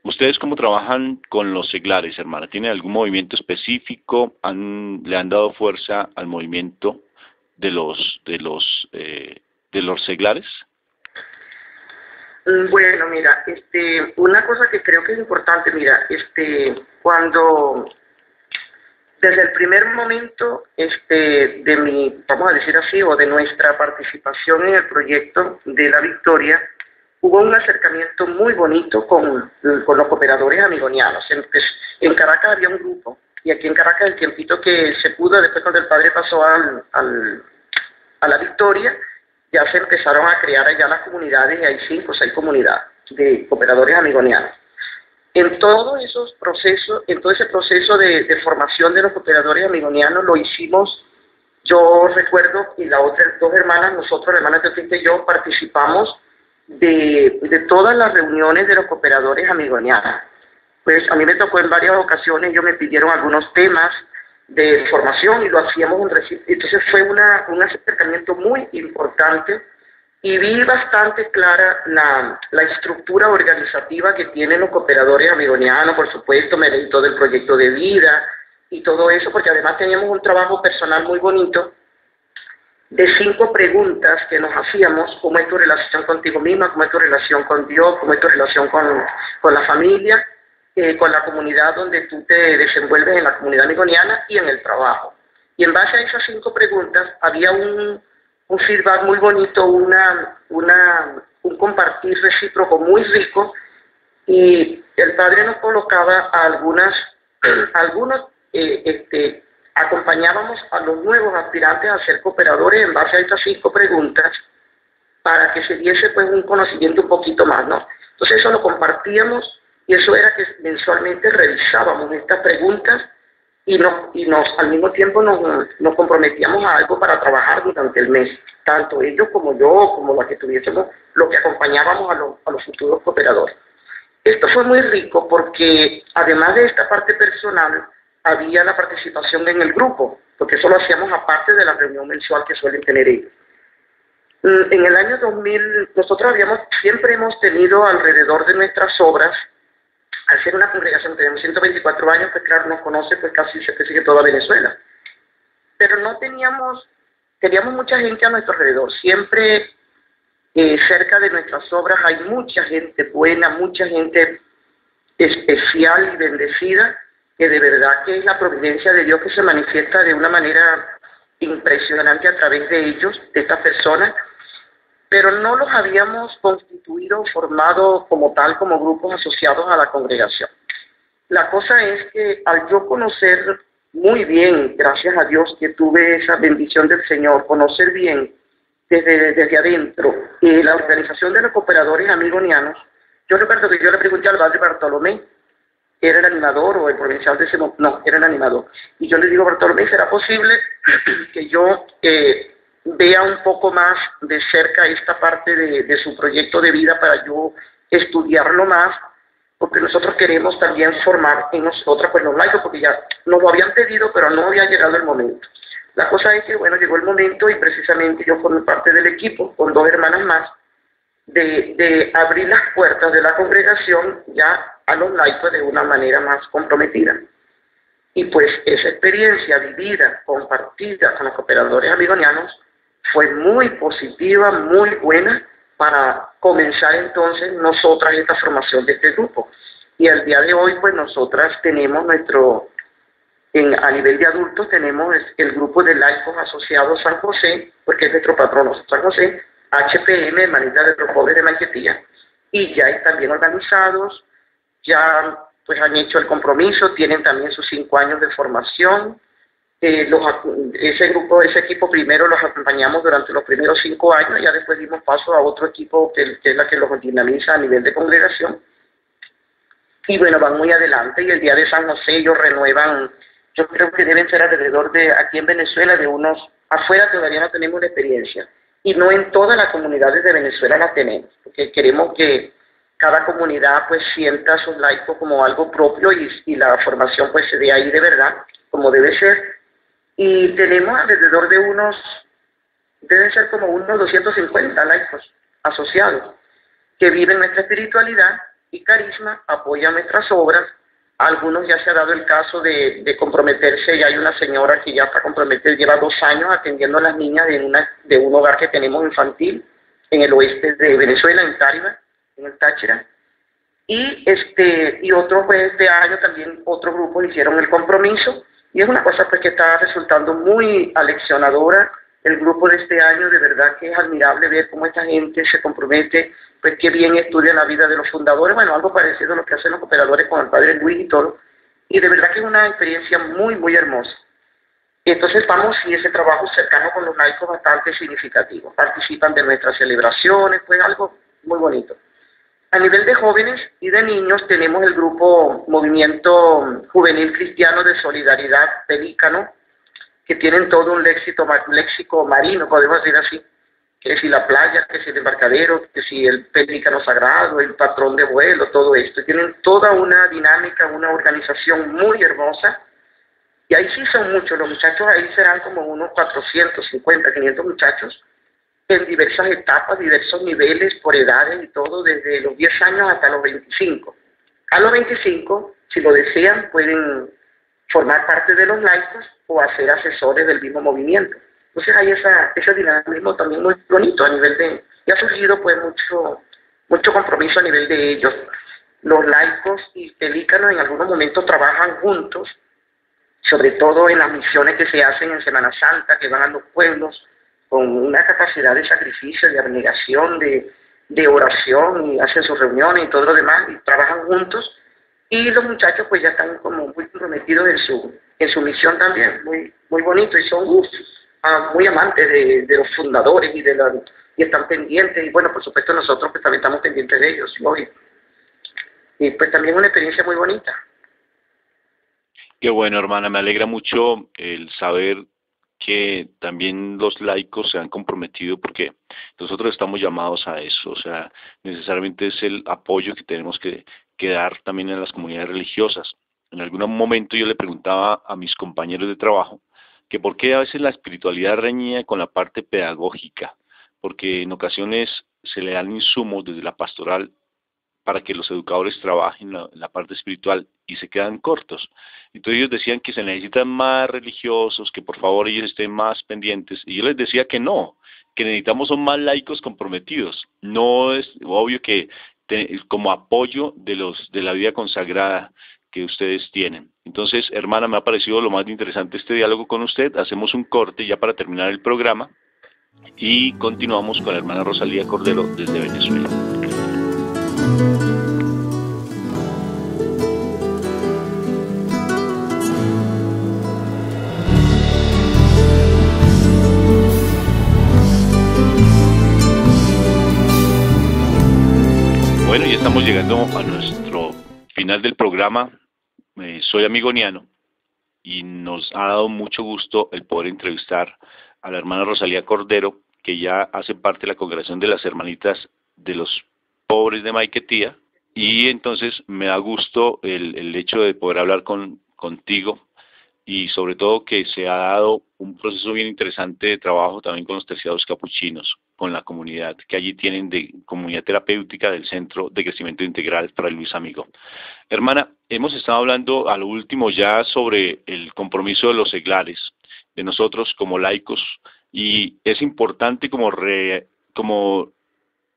¿Ustedes cómo trabajan con los seglares, hermana? ¿Tienen algún movimiento específico? ¿Le han dado fuerza al movimiento de los seglares? Bueno, mira, una cosa que creo que es importante, mira, cuando desde el primer momento de vamos a decir así, o de nuestra participación en el proyecto de la Victoria, hubo un acercamiento muy bonito con los cooperadores amigonianos. En Caracas había un grupo, y aquí en Caracas el tiempito que se pudo, después cuando el padre pasó a la Victoria, ya se empezaron a crear allá las comunidades, y hay 5 o 6 comunidades de cooperadores amigonianos. En todo ese proceso de formación de los cooperadores amigonianos lo hicimos, yo recuerdo, y las otras 2 hermanas, nosotros, la hermana Teofita y yo, participamos de todas las reuniones de los cooperadores amigonianos. Pues a mí me tocó en varias ocasiones, ellos me pidieron algunos temas de formación y lo hacíamos en recibo. Entonces fue un acercamiento muy importante, y vi bastante clara la estructura organizativa que tienen los cooperadores amigonianos. Por supuesto, me leí todo el proyecto de vida y todo eso, porque además teníamos un trabajo personal muy bonito de 5 preguntas que nos hacíamos: cómo es tu relación contigo misma, cómo es tu relación con Dios, cómo es tu relación con la familia, con la comunidad donde tú te desenvuelves, en la comunidad amigoniana, y en el trabajo. Y en base a esas 5 preguntas había un feedback muy bonito, un compartir recíproco muy rico, y el padre nos colocaba a algunos acompañábamos a los nuevos aspirantes a ser cooperadores en base a estas 5 preguntas, para que se diese pues un conocimiento un poquito más, ¿no? Entonces eso lo compartíamos, y eso era que mensualmente revisábamos estas preguntas, y al mismo tiempo nos comprometíamos a algo para trabajar durante el mes, tanto ellos como yo, como los que tuviésemos, lo que acompañábamos a los futuros cooperadores. Esto fue muy rico porque además de esta parte personal, había la participación en el grupo, porque eso lo hacíamos aparte de la reunión mensual que suelen tener ellos. En el año 2000, nosotros siempre hemos tenido alrededor de nuestras obras al ser una congregación que tenemos 124 años, pues claro, nos conoce pues casi se sigue toda Venezuela. Pero no teníamos mucha gente a nuestro alrededor. Siempre cerca de nuestras obras hay mucha gente buena, mucha gente especial y bendecida, que de verdad que es la providencia de Dios que se manifiesta de una manera impresionante a través de ellos, de estas personas, pero no los habíamos constituido, formado como tal, como grupos asociados a la congregación. La cosa es que al yo conocer muy bien, gracias a Dios que tuve esa bendición del Señor, conocer bien desde adentro la organización de los cooperadores amigonianos, yo recuerdo que yo le pregunté al padre Bartolomé, que era el animador, o el provincial de ese momento, no, era el animador, y yo le digo, Bartolomé, ¿será posible que yo vea un poco más de cerca esta parte de su proyecto de vida para yo estudiarlo más? Porque nosotros queremos también formar en nosotros, pues los laicos, porque ya nos lo habían pedido, pero no había llegado el momento. La cosa es que, bueno, llegó el momento y precisamente yo formé parte del equipo, con 2 hermanas más, de abrir las puertas de la congregación ya a los laicos de una manera más comprometida. Y pues esa experiencia vivida, compartida con los cooperadores amigonianos, fue muy positiva, muy buena, para comenzar entonces nosotras esta formación de este grupo. Y al día de hoy, pues nosotras tenemos a nivel de adultos, tenemos el grupo de laicos asociados San José, porque es nuestro patrono San José, HPM, Hermanitas de los Pobres de Maiquetía, y ya están bien organizados, ya pues han hecho el compromiso, tienen también sus 5 años de formación. Ese equipo primero los acompañamos durante los primeros 5 años, ya después dimos paso a otro equipo que es la que los dinamiza a nivel de congregación, y bueno, van muy adelante, y el día de San José ellos renuevan, yo creo que deben ser alrededor de, aquí en Venezuela, de unos, afuera todavía no tenemos una experiencia, y no en todas las comunidades de Venezuela la tenemos, porque queremos que cada comunidad pues sienta a sus laicos como algo propio, y la formación pues se dé ahí de verdad, como debe ser. Y tenemos alrededor de deben ser como unos 250 laicos asociados, que viven nuestra espiritualidad y carisma, apoyan nuestras obras. A algunos ya se ha dado el caso de comprometerse, ya hay una señora que ya está comprometida, lleva 2 años atendiendo a las niñas de un hogar que tenemos infantil en el oeste de Venezuela, en Táriba, en el Táchira. Y otros, pues este año también otros grupos hicieron el compromiso, y es una cosa pues que está resultando muy aleccionadora. El grupo de este año, de verdad que es admirable ver cómo esta gente se compromete, pues qué bien estudia la vida de los fundadores, bueno, algo parecido a lo que hacen los cooperadores con el padre Luis y todo, y de verdad que es una experiencia muy, muy hermosa. Y entonces vamos, y ese trabajo cercano con los laicos bastante significativo, participan de nuestras celebraciones, pues algo muy bonito. A nivel de jóvenes y de niños tenemos el grupo Movimiento Juvenil Cristiano de Solidaridad Pelícano, que tienen todo un léxico marino, podemos decir así, que si la playa, que si el embarcadero, que si el pelícano sagrado, el patrón de vuelo, todo esto. Tienen toda una dinámica, una organización muy hermosa, y ahí sí son muchos, los muchachos ahí serán como unos 450, 500 muchachos, en diversas etapas, diversos niveles, por edades y todo, desde los 10 años hasta los 25. A los 25, si lo desean, pueden formar parte de los laicos o hacer asesores del mismo movimiento. Entonces hay ese dinamismo también muy bonito a nivel y ha surgido pues mucho compromiso a nivel de ellos. Los laicos y pelícanos en algunos momentos trabajan juntos, sobre todo en las misiones que se hacen en Semana Santa, que van a los pueblos, con una capacidad de sacrificio, de abnegación, de oración, y hacen sus reuniones y todo lo demás, y trabajan juntos, y los muchachos pues ya están como muy comprometidos en su misión también, muy, muy bonito, y son muy amantes de los fundadores y están pendientes, y bueno, por supuesto nosotros pues también estamos pendientes de ellos, lógico. Y pues también una experiencia muy bonita. Qué bueno, hermana, me alegra mucho el saber que también los laicos se han comprometido, porque nosotros estamos llamados a eso, o sea, necesariamente es el apoyo que tenemos que dar también en las comunidades religiosas. En algún momento yo le preguntaba a mis compañeros de trabajo que por qué a veces la espiritualidad reñía con la parte pedagógica, porque en ocasiones se le dan insumos desde la pastoral para que los educadores trabajen la parte espiritual y se quedan cortos. Entonces ellos decían que se necesitan más religiosos, que por favor ellos estén más pendientes, y yo les decía que no, que necesitamos son más laicos comprometidos. No es obvio que como apoyo de la vida consagrada que ustedes tienen. Entonces, hermana, me ha parecido lo más interesante este diálogo con usted. Hacemos un corte ya para terminar el programa y continuamos con la hermana Rosalía Cordero desde Venezuela. Bueno, ya estamos llegando a nuestro final del programa. Soy amigoniano y nos ha dado mucho gusto el poder entrevistar a la hermana Rosalía Cordero, que ya hace parte de la congregación de las hermanitas de los pobres de Maiquetía, y entonces me da gusto el hecho de poder hablar contigo, y sobre todo que se ha dado un proceso bien interesante de trabajo también con los terciados capuchinos, con la comunidad que allí tienen de comunidad terapéutica del Centro de Crecimiento Integral Fray Luis Amigo. Hermana, hemos estado hablando a lo último ya sobre el compromiso de los seglares, de nosotros como laicos, y es importante como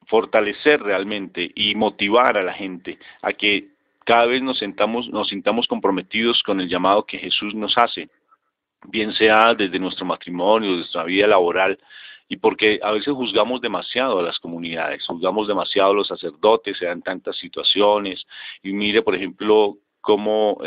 fortalecer realmente y motivar a la gente a que cada vez nos sintamos comprometidos con el llamado que Jesús nos hace, bien sea desde nuestro matrimonio, desde nuestra vida laboral, y porque a veces juzgamos demasiado a las comunidades, juzgamos demasiado a los sacerdotes, se dan tantas situaciones, y mire, por ejemplo, cómo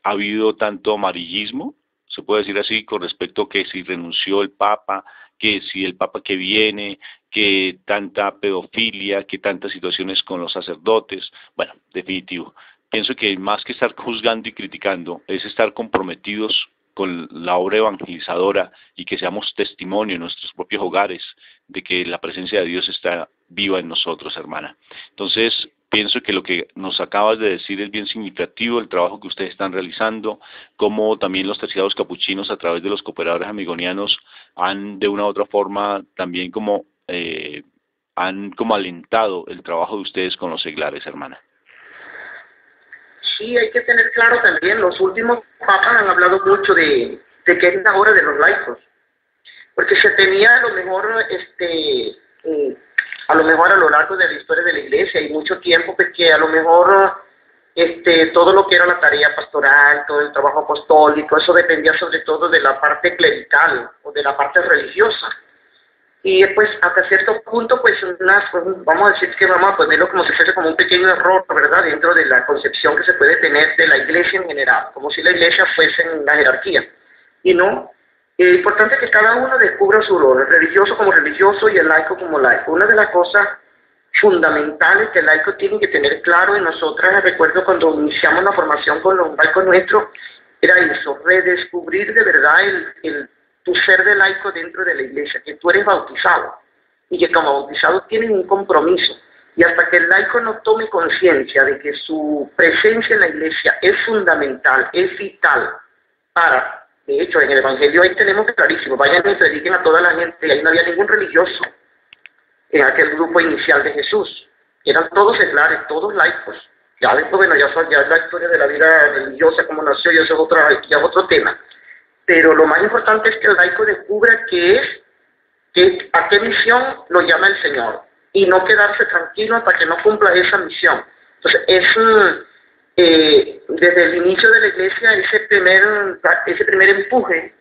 ha habido tanto amarillismo, se puede decir así, con respecto a que si renunció el Papa, que si el Papa que viene, que tanta pedofilia, que tantas situaciones con los sacerdotes. Bueno, definitivo. Pienso que más que estar juzgando y criticando, es estar comprometidos con la obra evangelizadora y que seamos testimonio en nuestros propios hogares de que la presencia de Dios está viva en nosotros, hermana. Entonces, pienso que lo que nos acabas de decir es bien significativo, el trabajo que ustedes están realizando, como también los terciados capuchinos a través de los cooperadores amigonianos han de una u otra forma también han como alentado el trabajo de ustedes con los seglares, hermana. Sí, hay que tener claro también, los últimos papas han hablado mucho de que es la hora de los laicos, porque se tenía a lo mejor a lo largo de la historia de la iglesia y mucho tiempo, pues que a lo mejor todo lo que era la tarea pastoral, todo el trabajo apostólico, eso dependía sobre todo de la parte clerical o de la parte religiosa. Y pues hasta cierto punto, pues vamos a decir que vamos a ponerlo como si fuese como un pequeño error, ¿verdad?, dentro de la concepción que se puede tener de la iglesia en general, como si la iglesia fuese en la jerarquía. Y no, es importante que cada uno descubra su rol, el religioso como religioso y el laico como laico. Una de las cosas fundamentales que el laico tiene que tener claro, y nosotras, recuerdo cuando iniciamos la formación con los laicos nuestros, era eso, redescubrir de verdad tu ser de laico dentro de la iglesia, que tú eres bautizado y que como bautizado tienes un compromiso. Y hasta que el laico no tome conciencia de que su presencia en la iglesia es fundamental, es vital para, de hecho en el Evangelio ahí tenemos clarísimo, vayan y prediquen a toda la gente, y ahí no había ningún religioso en aquel grupo inicial de Jesús, eran todos seglares, todos laicos. Ya después, bueno, ya es la historia de la vida religiosa, cómo nació, y eso es otro tema. Pero lo más importante es que el laico descubra a qué misión lo llama el Señor, y no quedarse tranquilo hasta que no cumpla esa misión. Entonces, desde el inicio de la iglesia, ese primer empuje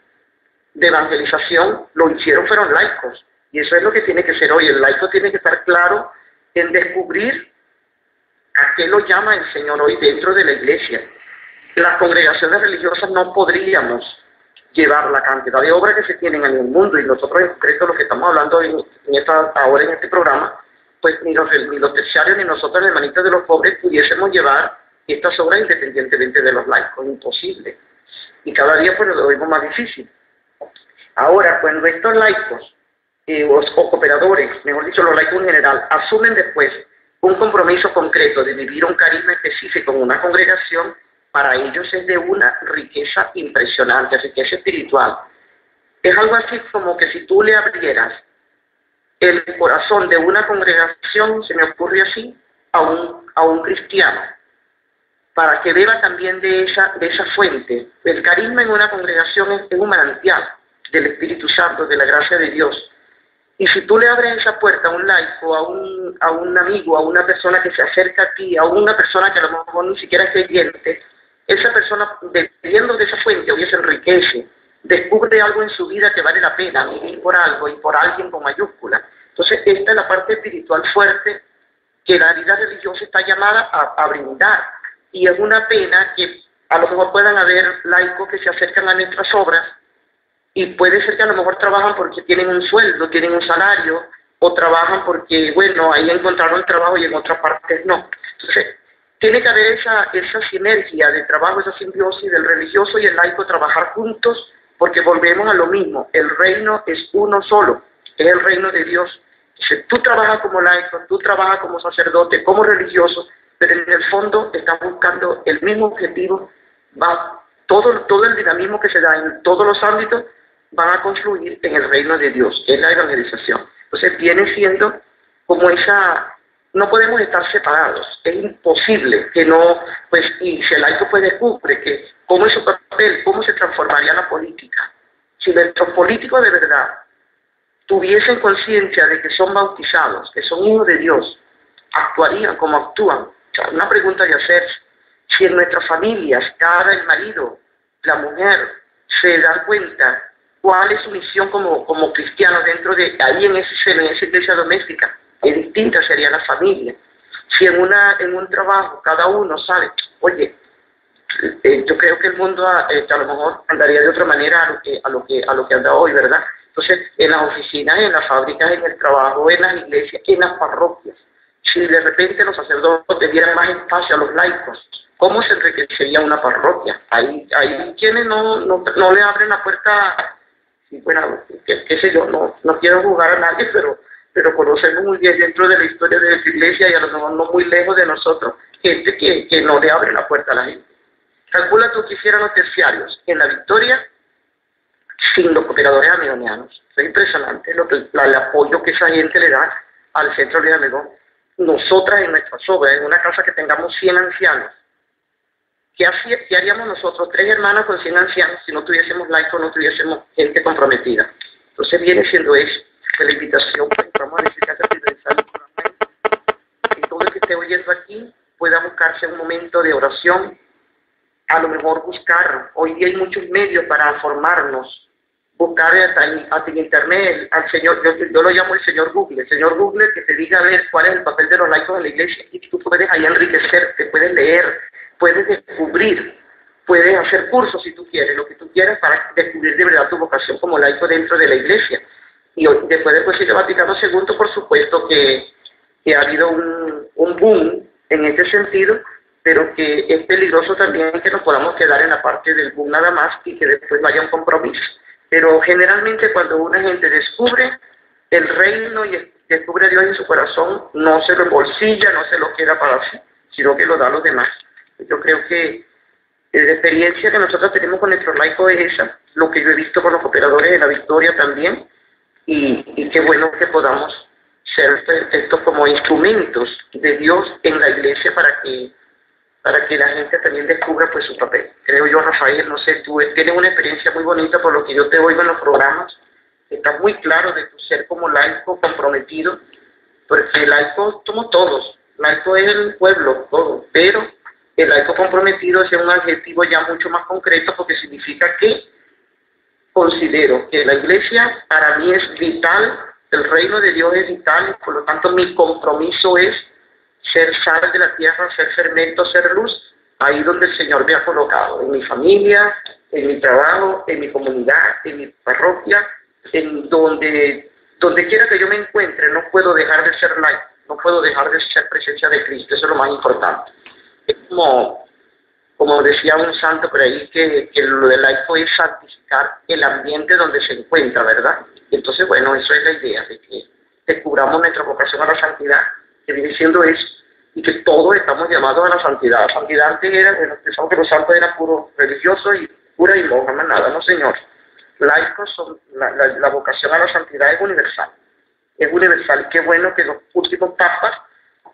de evangelización lo hicieron fueron laicos, y eso es lo que tiene que ser hoy. El laico tiene que estar claro en descubrir a qué lo llama el Señor hoy dentro de la iglesia. Las congregaciones religiosas no podríamos llevar la cantidad de obras que se tienen en el mundo, y nosotros en concreto lo que estamos hablando ahora en este programa, pues ni los terciarios ni nosotros, las hermanitas de los pobres, pudiésemos llevar estas obras independientemente de los laicos, imposible. Y cada día pues lo vemos más difícil. Ahora, cuando estos laicos, o cooperadores, mejor dicho, los laicos en general, asumen después un compromiso concreto de vivir un carisma específico en una congregación, para ellos es de una riqueza impresionante, riqueza espiritual. Es algo así como que si tú le abrieras el corazón de una congregación, se me ocurre así, a un cristiano, para que beba también de esa fuente. El carisma en una congregación es un manantial del Espíritu Santo, de la gracia de Dios. Y si tú le abres esa puerta a un laico, a un amigo, a una persona que se acerca a ti, a una persona que a lo mejor ni siquiera es creyente, esa persona, bebiendo de esa fuente, hoy se enriquece, descubre algo en su vida que vale la pena vivir por algo y por alguien con mayúscula. Entonces, esta es la parte espiritual fuerte que la vida religiosa está llamada a brindar. Y es una pena que a lo mejor puedan haber laicos que se acercan a nuestras obras y puede ser que a lo mejor trabajan porque tienen un sueldo, tienen un salario, o trabajan porque, bueno, ahí encontraron trabajo y en otras partes no. Entonces, tiene que haber esa sinergia de trabajo, esa simbiosis del religioso y el laico trabajar juntos, porque volvemos a lo mismo, el reino es uno solo, es el reino de Dios. Entonces, tú trabajas como laico, tú trabajas como sacerdote, como religioso, pero en el fondo estás buscando el mismo objetivo, todo el dinamismo que se da en todos los ámbitos van a confluir en el reino de Dios, que es la evangelización. Entonces viene siendo como no podemos estar separados, es imposible que no, pues, y si el laico pues descubre que cómo es su papel, cómo se transformaría la política. Si nuestros políticos de verdad tuviesen conciencia de que son bautizados, que son hijos de Dios, actuarían como actúan. O sea, una pregunta de hacerse, si en nuestras familias, el marido, la mujer, se dan cuenta cuál es su misión como cristianos dentro de ahí en esa iglesia doméstica, qué distinta sería la familia. Si en un trabajo cada uno sabe, oye, yo creo que el mundo a lo mejor andaría de otra manera a lo que anda hoy, ¿verdad? Entonces, en las oficinas, en las fábricas, en el trabajo, en las iglesias, en las parroquias, si de repente los sacerdotes dieran más espacio a los laicos, ¿cómo se enriquecería una parroquia? Hay quienes no le abren la puerta. Bueno, qué sé yo, no quiero juzgar a nadie, pero conocemos muy bien dentro de la historia de la iglesia y a lo mejor no muy lejos de nosotros, gente que no le abre la puerta a la gente. Calcula tú que hicieran los terciarios en la Victoria sin los cooperadores amigonianos. Es impresionante el apoyo que esa gente le da al Centro de Amigón. Nosotras en nuestras obras, en una casa que tengamos 100 ancianos, ¿qué haríamos nosotros, 3 hermanas con 100 ancianos, si no tuviésemos laicos, no tuviésemos gente comprometida? Entonces viene siendo eso, que la invitación que vamos a decir que todo el que esté oyendo aquí pueda buscarse un momento de oración, a lo mejor buscar, hoy día hay muchos medios para formarnos, buscar hasta en internet al Señor, yo lo llamo el Señor Google que te diga a ver cuál es el papel de los laicos en la iglesia, y tú puedes ahí enriquecerte, puedes leer, puedes descubrir, puedes hacer cursos si tú quieres, lo que tú quieras para descubrir de verdad tu vocación como laico dentro de la iglesia. Y después del Concilio Vaticano II, por supuesto que ha habido un boom en este sentido, pero que es peligroso también que nos podamos quedar en la parte del boom nada más y que después vaya un compromiso. Pero generalmente cuando una gente descubre el reino y descubre a Dios en su corazón, no se lo embolsilla, no se lo queda para sí, sino que lo da a los demás. Yo creo que la experiencia que nosotros tenemos con nuestros laicos es esa, lo que yo he visto con los operadores de la Victoria también, y qué bueno que podamos ser estos como instrumentos de Dios en la iglesia para que la gente también descubra pues su papel. Creo yo, Rafael, no sé, tú tienes una experiencia muy bonita por lo que yo te oigo en los programas, estás muy claro de tu ser como laico comprometido, porque laico somos todos, laico es el pueblo, todo, pero el laico comprometido es un adjetivo ya mucho más concreto porque significa que considero que la iglesia para mí es vital, el reino de Dios es vital, y por lo tanto mi compromiso es ser sal de la tierra, ser fermento, ser luz, ahí donde el Señor me ha colocado, en mi familia, en mi trabajo, en mi comunidad, en mi parroquia, en donde quiera que yo me encuentre, no puedo dejar de ser laico, no puedo dejar de ser presencia de Cristo, eso es lo más importante. Es como decía un santo por ahí, que lo del laico es santificar el ambiente donde se encuentra, ¿verdad? Entonces, bueno, eso es la idea, de que descubramos nuestra vocación a la santidad, que viene siendo eso, y que todos estamos llamados a la santidad. La santidad antes era, bueno, pensamos que los santos eran puros religiosos y pura y monjas, más nada, no señor. Laicos son, la vocación a la santidad es universal. Es universal. Qué bueno que los últimos papas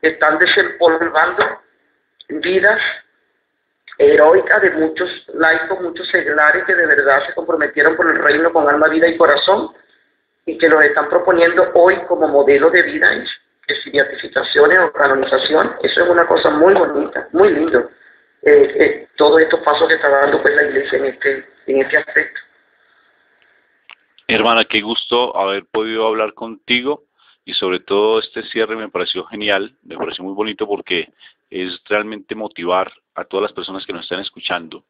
están desempolvando vidas heroicas de muchos laicos, muchos seglares que de verdad se comprometieron por el reino con alma, vida y corazón, y que los están proponiendo hoy como modelo de vida, que si beatificaciones o canonización. Eso es una cosa muy bonita, muy lindo, todos estos pasos que está dando pues la Iglesia en este aspecto. Hermana, qué gusto haber podido hablar contigo, y sobre todo este cierre me pareció genial, me pareció muy bonito, porque es realmente motivar a todas las personas que nos están escuchando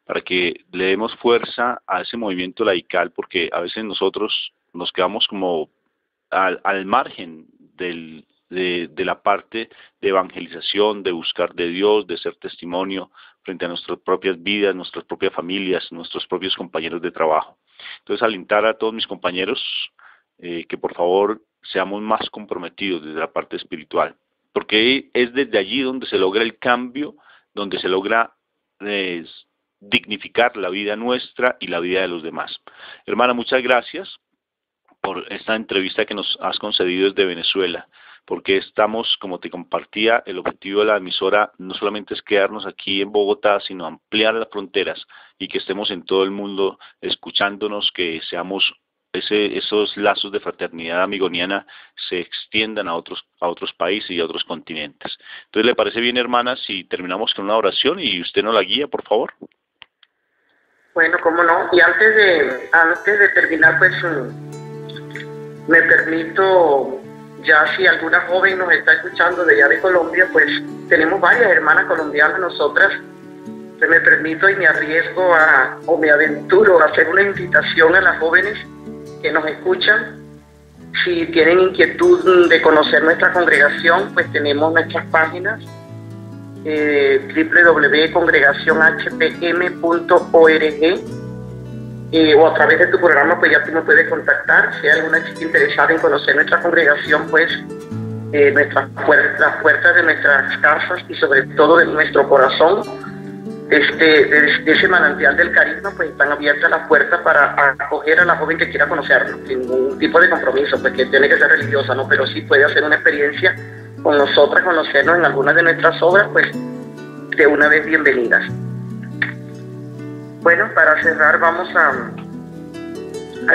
para que le demos fuerza a ese movimiento laical, porque a veces nosotros nos quedamos como al margen de la parte de evangelización, de buscar de Dios, de ser testimonio frente a nuestras propias vidas, nuestras propias familias, nuestros propios compañeros de trabajo. Entonces, alentar a todos mis compañeros que por favor seamos más comprometidos desde la parte espiritual, porque es desde allí donde se logra el cambio, donde se logra dignificar la vida nuestra y la vida de los demás. Hermana, muchas gracias por esta entrevista que nos has concedido desde Venezuela, porque estamos, como te compartía, el objetivo de la emisora no solamente es quedarnos aquí en Bogotá, sino ampliar las fronteras y que estemos en todo el mundo escuchándonos, que seamos esos lazos de fraternidad amigoniana se extiendan a otros países y a otros continentes. Entonces, ¿le parece bien, hermana, si terminamos con una oración y usted nos la guía, por favor? Bueno, cómo no. Y antes de terminar, pues me permito, ya si alguna joven nos está escuchando de allá de Colombia, pues tenemos varias hermanas colombianas nosotras. Entonces me permito y me arriesgo o me aventuro a hacer una invitación a las jóvenes que nos escuchan. Si tienen inquietud de conocer nuestra congregación, pues tenemos nuestras páginas www.congregacionhpm.org, o a través de tu programa pues ya tú me puedes contactar. Si hay alguna chica interesada en conocer nuestra congregación, pues las puertas de nuestras casas y sobre todo de nuestro corazón, de ese manantial del carisma, pues están abiertas las puertas para acoger a la joven que quiera conocernos, sin ningún tipo de compromiso, pues que tiene que ser religiosa, ¿no? Pero sí puede hacer una experiencia con nosotras, conocernos en algunas de nuestras obras, pues de una vez bienvenidas. Bueno, para cerrar vamos a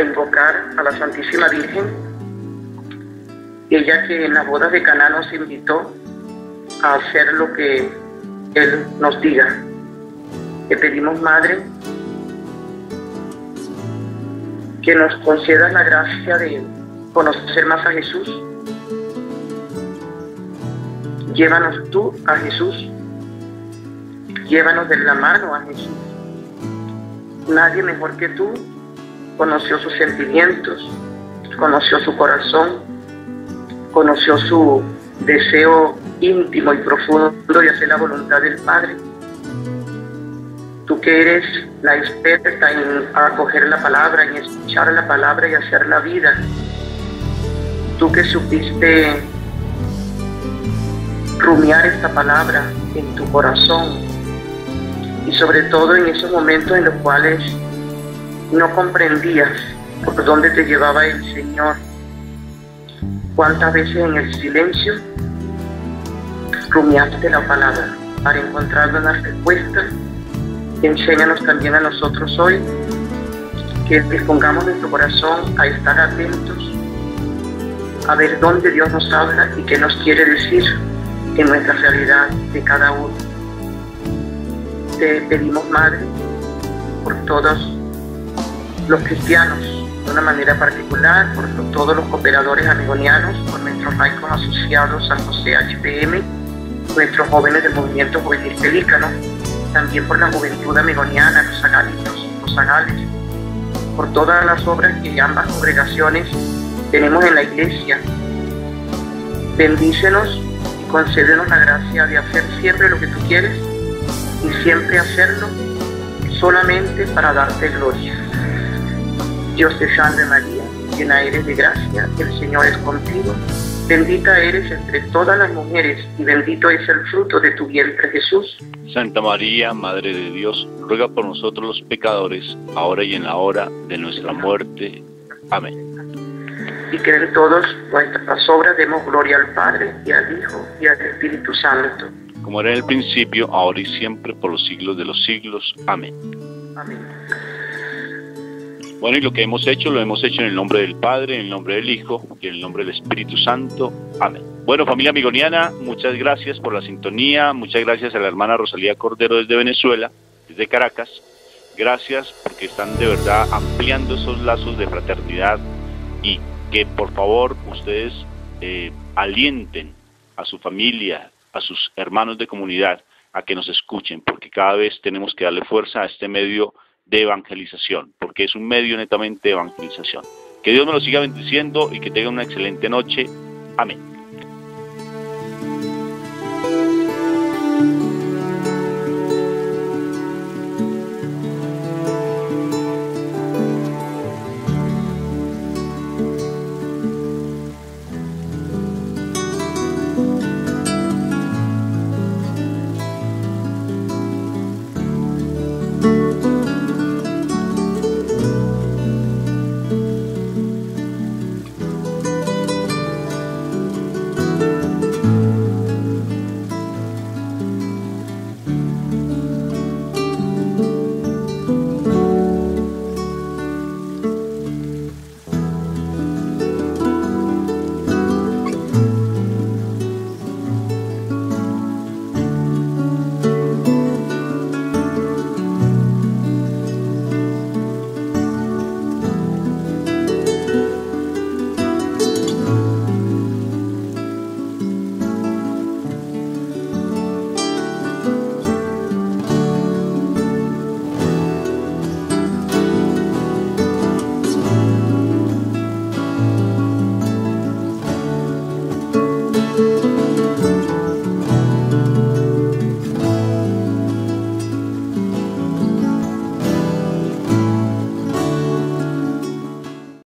invocar a la Santísima Virgen, ella que en las bodas de Caná nos invitó a hacer lo que Él nos diga. Te pedimos, Madre, que nos concedas la gracia de conocer más a Jesús. Llévanos tú a Jesús, llévanos de la mano a Jesús. Nadie mejor que tú conoció sus sentimientos, conoció su corazón, conoció su deseo íntimo y profundo de hacer la voluntad del Padre. Tú que eres la experta en acoger la palabra, en escuchar la palabra y hacer la vida. Tú que supiste rumiar esta palabra en tu corazón, y sobre todo en esos momentos en los cuales no comprendías por dónde te llevaba el Señor. Cuántas veces en el silencio rumiaste la palabra para encontrar una respuesta. Enséñanos también a nosotros hoy que dispongamos nuestro corazón a estar atentos, a ver dónde Dios nos habla y qué nos quiere decir en nuestra realidad de cada uno. Te pedimos, Madre, por todos los cristianos de una manera particular, por todos los cooperadores amigonianos, por nuestros laicos asociados al CHPM, nuestros jóvenes del movimiento juvenil pelícano, también por la juventud amigoniana, los sagalitos, los sagales, por todas las obras que ambas congregaciones tenemos en la Iglesia. Bendícenos y concédenos la gracia de hacer siempre lo que tú quieres y siempre hacerlo solamente para darte gloria. Dios te salve María, llena eres de gracia, el Señor es contigo. Bendita eres entre todas las mujeres y bendito es el fruto de tu vientre, Jesús. Santa María, Madre de Dios, ruega por nosotros los pecadores, ahora y en la hora de nuestra muerte. Amén. y que en todas nuestras obras demos gloria al Padre, y al Hijo, y al Espíritu Santo. Como era en el principio, ahora y siempre, por los siglos de los siglos. Amén. Amén. Bueno, y lo que hemos hecho, lo hemos hecho en el nombre del Padre, en el nombre del Hijo y en el nombre del Espíritu Santo. Amén. Bueno, familia amigoniana, muchas gracias por la sintonía, muchas gracias a la hermana Rosalía Cordero desde Venezuela, desde Caracas. Gracias porque están de verdad ampliando esos lazos de fraternidad, y que por favor ustedes alienten a su familia, a sus hermanos de comunidad, a que nos escuchen, porque cada vez tenemos que darle fuerza a este medio de evangelización, porque es un medio netamente de evangelización. Que Dios me lo siga bendiciendo y que tengan una excelente noche. Amén.